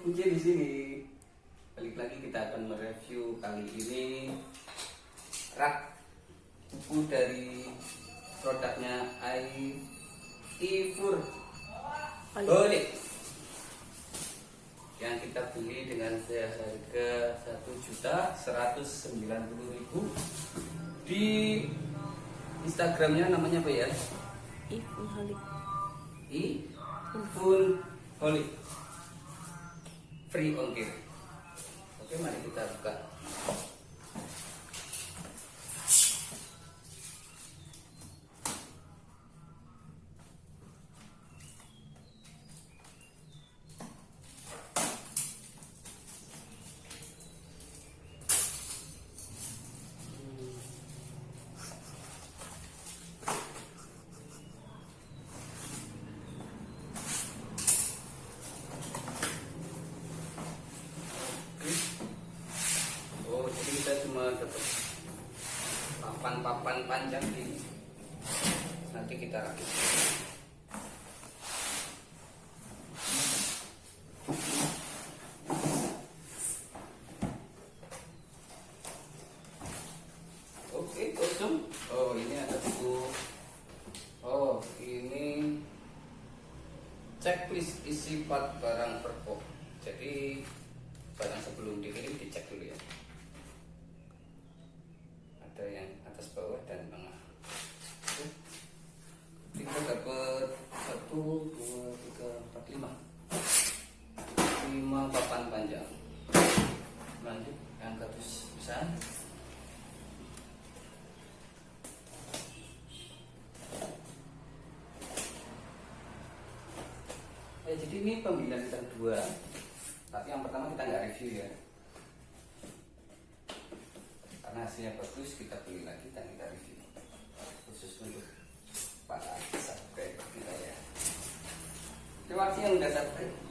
kunci di sini. Balik lagi kita akan mereview kali ini rak buku dari produknya Ifurnholic yang kita beli dengan harga 1.190.000 di Instagramnya. Namanya apa ya? Ifurnholic. Ifurnholic. Free ongkir. Oke, mari kita buka. Jadi kita cuma dapat papan-papan panjang ini. Nanti kita rakit. Oke, kosong. Oh, ini ada buku. Oh, ini checklist isi part barang perpok. Jadi barang sebelum dikirim dicek dulu ya. Ada yang atas, bawah, dan tengah. Kita dapat 1, 2, 3, 4, 5 papan panjang. Lanjut yang kardus besar. Jadi ini pembelian kedua, tapi yang pertama kita nggak review ya, karena hasilnya bagus. Kita beli lagi dan kita review khusus untuk para subscriber kita ya. Terima kasih yang udah subscribe.